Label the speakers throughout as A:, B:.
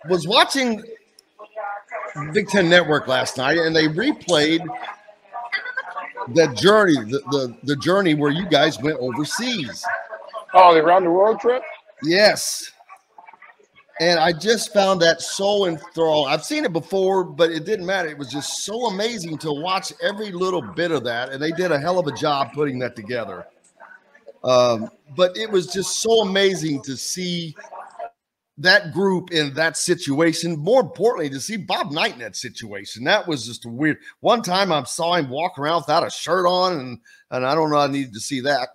A: was watching Big Ten Network last night, and they replayed that journey, the journey where you guys went overseas.
B: Oh, the around the world trip?
A: Yes. And I just found that so enthralling. I've seen it before, but it didn't matter. It was just so amazing to watch every little bit of that, and they did a hell of a job putting that together. But it was just so amazing to see that group in that situation. More importantly, to see Bob Knight in that situation. That was just weird. One time I saw him walk around without a shirt on, and I don't know, I needed to see that.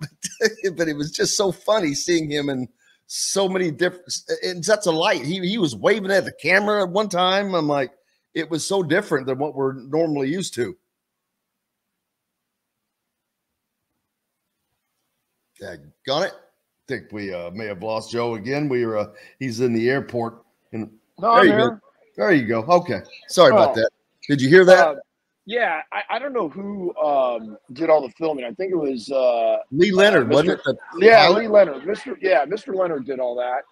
A: But it was just so funny seeing him in so many different, in such a light. He was waving at the camera at one time. I'm like, it was so different than what we're normally used to. Yeah, got it. I think we may have lost Joe again. He's in the airport. And
B: No,
A: there
B: I'm
A: you
B: here.
A: go. There you go. Okay. Sorry about that. Did you hear that?
B: Yeah, I don't know who did all the filming. I think it was
A: Lee Leonard, wasn't it?
B: Yeah, Lee Leonard. Mr. Leonard did all that.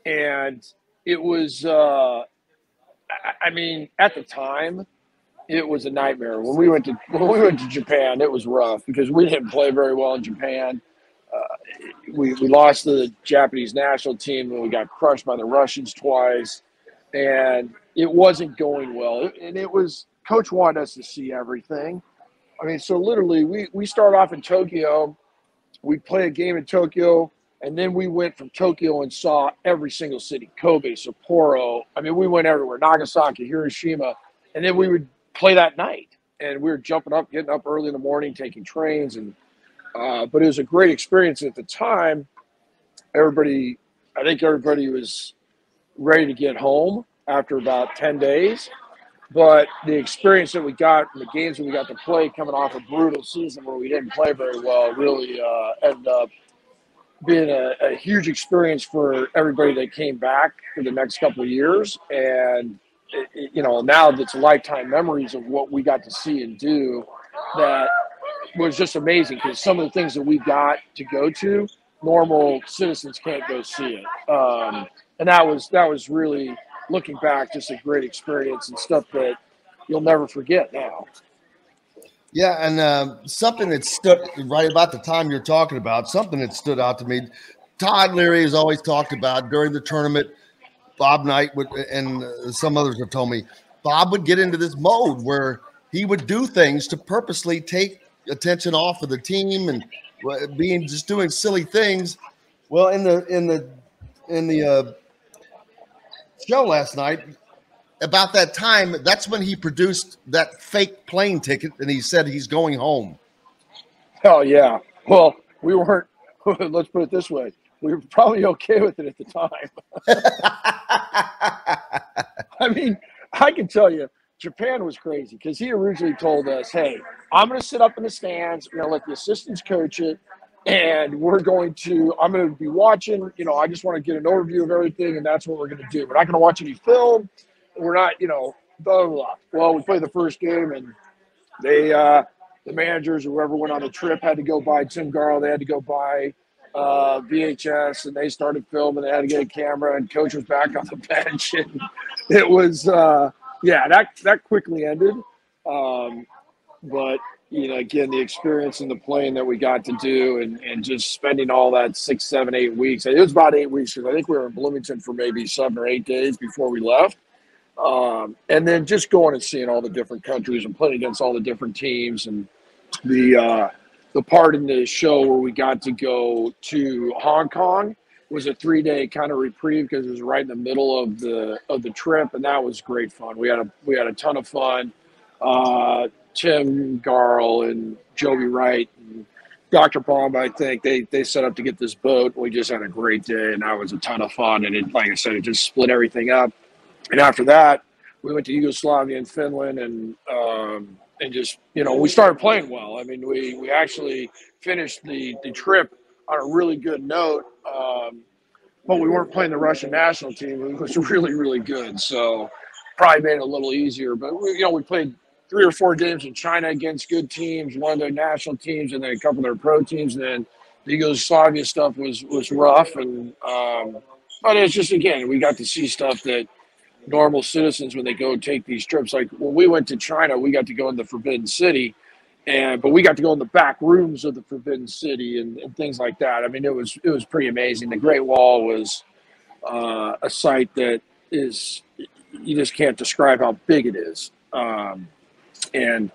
B: And it was I mean, at the time, it was a nightmare. When we went to Japan, it was rough because we didn't play very well in Japan. We lost to the Japanese national team, and we got crushed by the Russians twice, and it wasn't going well. And it was, Coach wanted us to see everything. I mean, so literally, we start off in Tokyo. We play a game in Tokyo, and then we went from Tokyo and saw every single city: Kobe, Sapporo. I mean, we went everywhere: Nagasaki, Hiroshima, and then we would play that night. And we were jumping up, getting up early in the morning, taking trains, and but it was a great experience. At the time, I think everybody was ready to get home after about 10 days. But the experience that we got and the games that we got to play coming off a brutal season where we didn't play very well really ended up being a huge experience for everybody that came back for the next couple of years. And, now it's lifetime memories of what we got to see and do that was just amazing, because some of the things that we got to go to, normal citizens can't go see it. And that was really, looking back, just a great experience and stuff that you'll never forget now.
A: Yeah, and something that stood right about the time you're talking about, something that stood out to me, Todd Leary has always talked about during the tournament. Bob Knight and some others have told me, Bob would get into this mode where he would do things to purposely take attention off of the team and just doing silly things. Well, in the show last night, about that time, that's when he produced that fake plane ticket, and he said he's going home.
B: Oh yeah. Well, we weren't. Let's put it this way: we were probably okay with it at the time. I mean, I can tell you, Japan was crazy because he originally told us, "Hey, I'm going to sit up in the stands. We're going to let the assistants coach it, and I'm going to be watching. I just want to get an overview of everything, and that's what we're going to do. We're not going to watch any film. We're not, blah, blah, blah." Well, we played the first game, and they, the managers or whoever went on the trip had to go buy Tim Garl. They had to go buy VHS, and they started filming. They had to get a camera, and coach was back on the bench, and it was, that quickly ended. But again, the experience and the playing that we got to do, and just spending all that 6, 7, 8 weeks. It was about 8 weeks, because I think we were in Bloomington for maybe 7 or 8 days before we left. And then just going and seeing all the different countries and playing against all the different teams, and the part in the show where we got to go to Hong Kong was a 3-day kind of reprieve, because it was right in the middle of the trip, and that was great fun. We had a ton of fun. Tim Garl and Joby Wright and Dr. Baum, I think they set up to get this boat. We just had a great day, and that was a ton of fun. And it, like I said, it just split everything up. And after that, we went to Yugoslavia and Finland, and just, we started playing well. I mean, we actually finished the trip on a really good note, but we weren't playing the Russian national team. It was really, really good. So probably made it a little easier. But, we played 3 or 4 games in China against good teams, one of their national teams, and then a couple of their pro teams. And then the Yugoslavia stuff was rough. And But it's just, again, we got to see stuff that normal citizens, when they go take these trips, like when we went to China, we got to go in the Forbidden City, but we got to go in the back rooms of the Forbidden City and things like that. I mean, it was pretty amazing. The Great Wall was a site that is, you just can't describe how big it is. And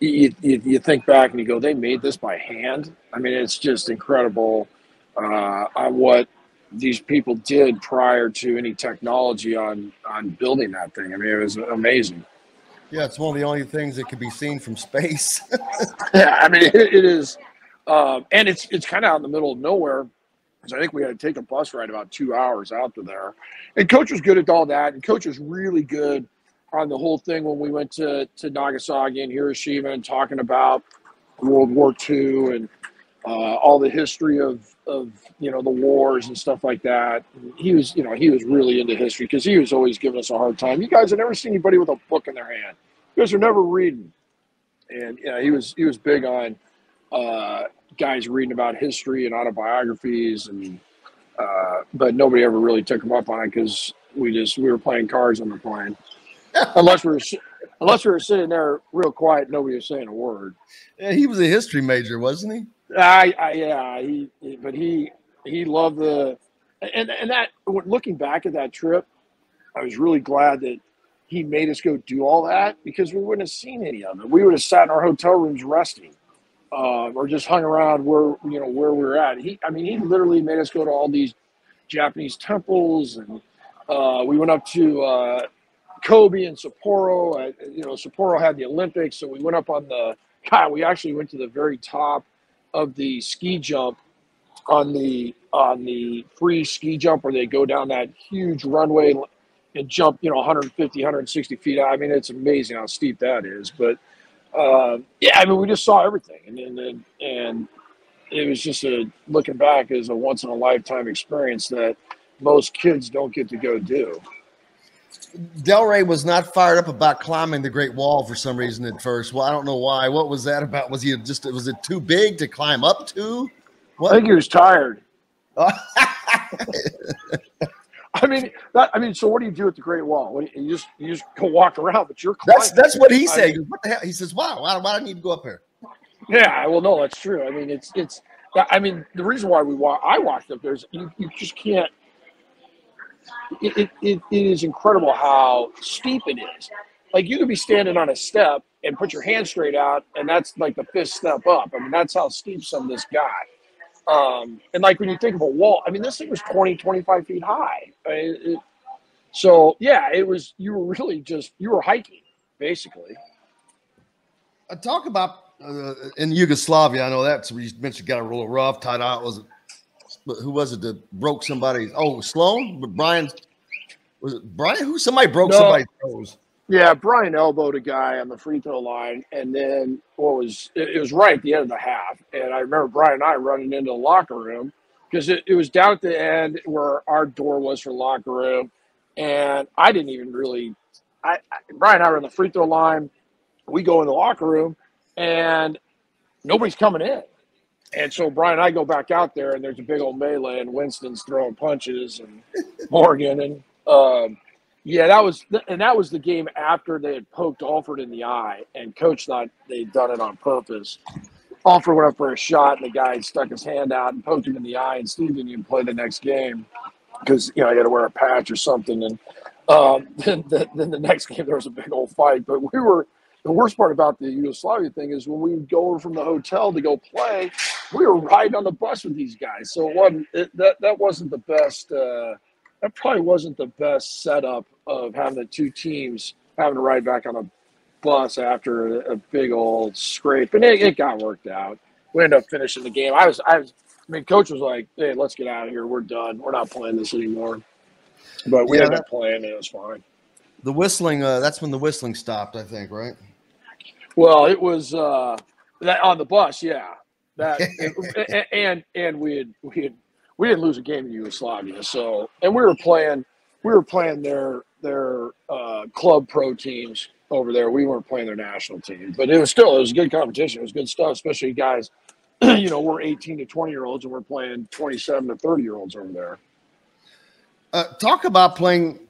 B: you think back and you go, they made this by hand. I mean, it's just incredible on what these people did prior to any technology on building that thing. I mean, it was amazing.
A: Yeah, it's one of the only things that can be seen from space.
B: Yeah, I mean, it is, and it's kind of out in the middle of nowhere. So I think we had to take a bus ride about 2 hours out to there. And Coach was good at all that. And Coach was really good on the whole thing when we went to Nagasaki and Hiroshima and talking about World War II and all the history of the wars and stuff like that. And he was really into history because he was always giving us a hard time. You guys have never seen anybody with a book in their hand. You guys are never reading. And he was big on guys reading about history and autobiographies, and but nobody ever really took him up on it because we were playing cards on the plane. unless we were sitting there real quiet, nobody was saying a word.
A: Yeah, he was a history major, wasn't he?
B: Yeah, he loved and that. Looking back at that trip, I was really glad that he made us go do all that because we wouldn't have seen any of it. We would have sat in our hotel rooms resting. Or just hung around where we were at. He literally made us go to all these Japanese temples, and we went up to Kobe and Sapporo. Sapporo had the Olympics, so we went up on we actually went to the very top of the ski jump on the free ski jump where they go down that huge runway and jump 150, 160 feet. I mean, it's amazing how steep that is, but. Yeah, I mean, we just saw everything, and it was just looking back as a once in a lifetime experience that most kids don't get to go do.
A: Del Rey was not fired up about climbing the Great Wall for some reason at first. Well, I don't know why. What was that about? Was it too big to climb up to?
B: What? I think he was tired. So what do you do at the Great Wall? You just go walk around, but you're climbing.
A: That's what he said. What the hell? He says, "Wow, why do I need to go up here?"
B: Yeah, well, no, that's true. I mean, it's. I mean, the reason why I walked up there is you just can't. It is incredible how steep it is. Like you could be standing on a step and put your hand straight out, and that's like the fifth step up. I mean, that's how steep some of this got. And like when you think of a wall, I mean, this thing was 20, 25 feet high. So yeah, it was, you were hiking basically.
A: Talk about in Yugoslavia. I know that's where you mentioned got a little rough, tied out. Who was it that broke somebody? Oh, Sloan? Brian? Was it Brian? Somebody broke somebody's toes.
B: Yeah, Brian elbowed a guy on the free throw line, and then it was right at the end of the half. And I remember Brian and I running into the locker room because it was down at the end where our door was for the locker room. And I didn't even really Brian and I were on the free throw line. We go in the locker room, and nobody's coming in. And so Brian and I go back out there, and there's a big old melee, and Winston's throwing punches, and Morgan, and yeah, that was the game after they had poked Alford in the eye, and Coach thought they'd done it on purpose. Alford went up for a shot, and the guy stuck his hand out and poked him in the eye, and Steve didn't even play the next game because he had to wear a patch or something. And then the next game there was a big old fight. But the worst part about the Yugoslavia thing is when we would go over from the hotel to go play, we were riding on the bus with these guys. So that wasn't the best. That probably wasn't the best setup of having the two teams having to ride back on a bus after a big old scrape. And it got worked out. We ended up finishing the game. Coach was like, "Hey, let's get out of here. We're done. We're not playing this anymore." But we ended up playing, and it was fine.
A: The whistling, that's when the whistling stopped, I think, right?
B: Well, it was that on the bus, yeah. And we didn't lose a game in Yugoslavia, so, and we were playing their club pro teams over there. We weren't playing their national team, but it was a good competition. It was good stuff, especially guys. We're 18 to 20-year-olds, and we're playing 27 to 30-year-olds over there.
A: Talk about playing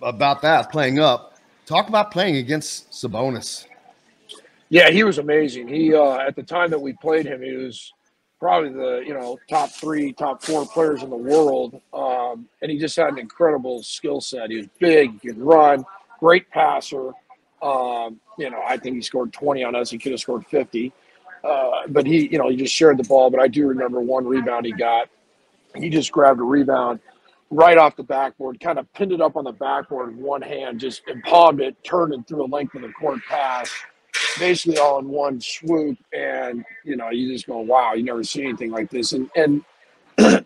A: about that playing up. Talk about playing against Sabonis.
B: Yeah, he was amazing. He at the time that we played him, he was probably the top 3, top 4 players in the world, and he just had an incredible skill set. He was big, he could run, great passer. I think he scored 20 on us. He could have scored 50, but he just shared the ball. But I do remember one rebound he got. He just grabbed a rebound right off the backboard, kind of pinned it up on the backboard in one hand, just and palmed it, turned it through a length of the court pass, basically all in one swoop. And you just go, wow, you never see anything like this. And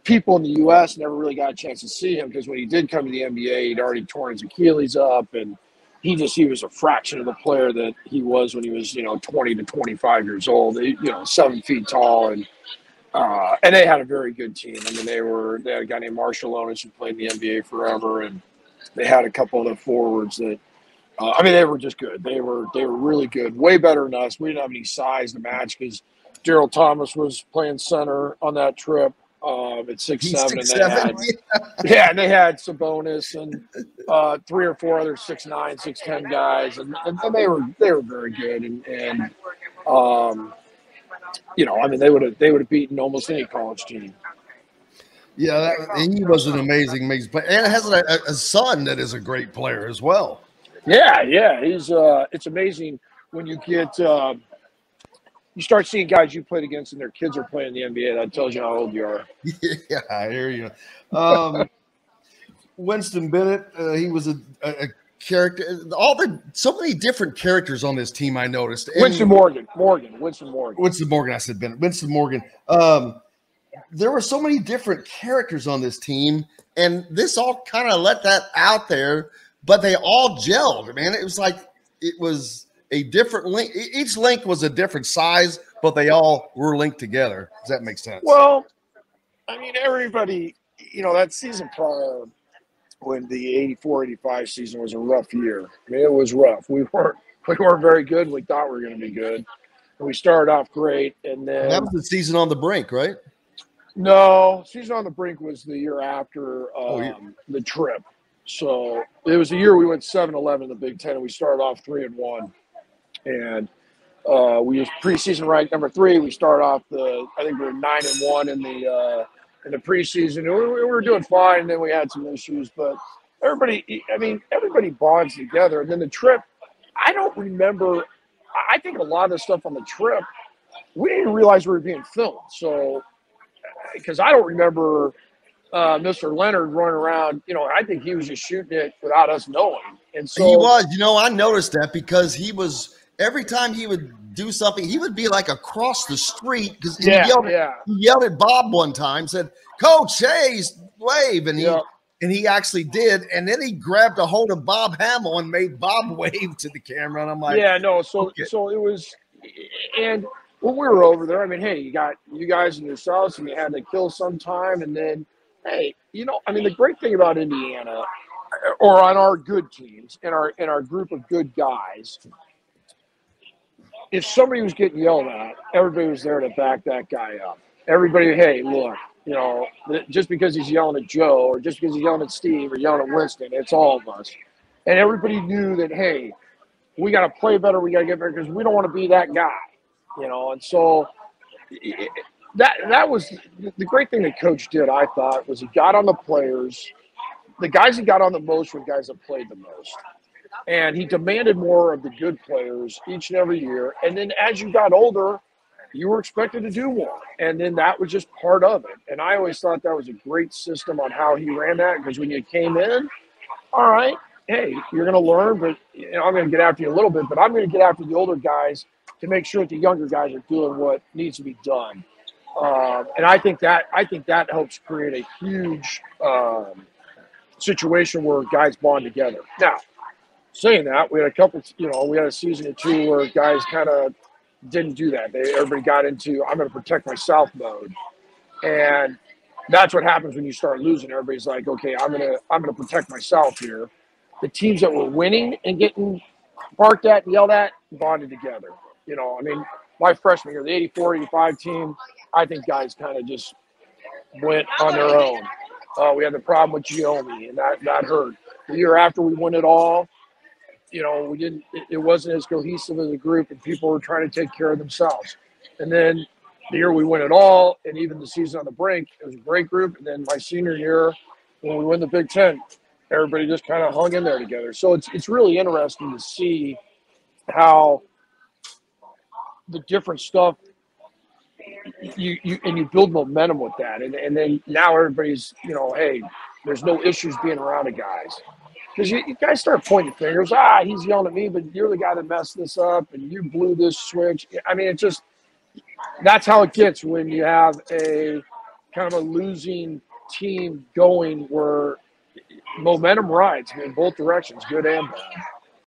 B: people in the U.S. never really got a chance to see him because when he did come to the NBA, he'd already torn his Achilles up, and he was a fraction of the player that he was when he was 20 to 25 years old. 7 feet tall, and they had a very good team. I mean, they had a guy named Marshall Onis who played in the NBA forever, and they had a couple of the forwards that. They were just good. They were really good, way better than us. We didn't have any size to match because Daryl Thomas was playing center on that trip at 6'7", and they had Sabonis and 3 or 4 other 6'9", 6'10" guys, and they were very good, they would have beaten almost any college team.
A: Yeah, he was an amazing player, and has a son that is a great player as well.
B: Yeah, he's it's amazing when you get you start seeing guys you played against and their kids are playing in the NBA. That tells you how old you are.
A: Yeah, I hear you. Winston Bennett, he was a character. So many different characters on this team. I noticed.
B: Winston Morgan.
A: I said Bennett. Winston Morgan. There were so many different characters on this team, and this all kind of let that out there. But they all gelled, man. It was like it was a different link. Each link was a different size, but they all were linked together. Does that make sense?
B: Well, I mean, everybody, that season prior when the 84-85 season was a rough year. I mean, it was rough. We weren't very good. We thought we were going to be good. And we started off great. And then
A: that was the season on the brink, right?
B: No, season on the brink was the year after the trip. So it was the year we went 7-11 in the Big Ten, and we started off 3-1, and we was preseason ranked number 3. We started off I think we were 9-1 in the preseason. We were doing fine, and then we had some issues. But everybody bonds together. And then the trip, I don't remember. I think a lot of the stuff on the trip, we didn't realize we were being filmed. So because I don't remember. Mr. Leonard running around, I think he was just shooting it without us knowing. And so
A: he was, I noticed that because he was, every time he would do something, he would be like across the street because he yelled at Bob one time, said, "Coach, hey, wave." And he actually did. And then he grabbed a hold of Bob Hamill and made Bob wave to the camera. And I'm like,
B: so it was, and when we were over there, I mean, hey, you got you guys and yourselves, and you had to kill some time, and then, hey, the great thing about Indiana, or on our good teams, in our group of good guys, if somebody was getting yelled at, everybody was there to back that guy up. Everybody, hey, look, just because he's yelling at Joe, or just because he's yelling at Steve, or yelling at Winston, it's all of us. And everybody knew that, hey, we got to play better, we got to get better, because we don't want to be that guy, And so that was the great thing that Coach did, I thought, was he got on the players. The guys that got on the most were the guys that played the most. And he demanded more of the good players each and every year. And then as you got older, you were expected to do more. And then that was just part of it. And I always thought that was a great system on how he ran that, because when you came in, all right, hey, you're going to learn, but I'm going to get after you a little bit, but I'm going to get after the older guys to make sure that the younger guys are doing what needs to be done. And I think that helps create a huge situation where guys bond together. Now, saying that, we had a couple, we had a season or two where guys kind of didn't do that. Everybody got into, I'm going to protect myself mode. And that's what happens when you start losing. Everybody's like, okay, I'm going to protect myself here. The teams that were winning and getting barked at and yelled at bonded together. My freshman year, the 84-85 team, I think guys kind of just went on their own. We had the problem with Giomi, and that hurt. The year after we won it all, we didn't. It wasn't as cohesive as a group, and people were trying to take care of themselves. And then the year we win it all, and even the season on the brink, it was a great group. And then my senior year, when we win the Big Ten, everybody just kind of hung in there together. So it's really interesting to see how the different stuff you build momentum with that, and then now everybody's hey, there's no issues being around the guys. Because you guys start pointing fingers. He's yelling at me, but you're the guy that messed this up, and you blew this switch. I mean, that's how it gets when you have a kind of a losing team going where momentum rides in both directions, good and bad.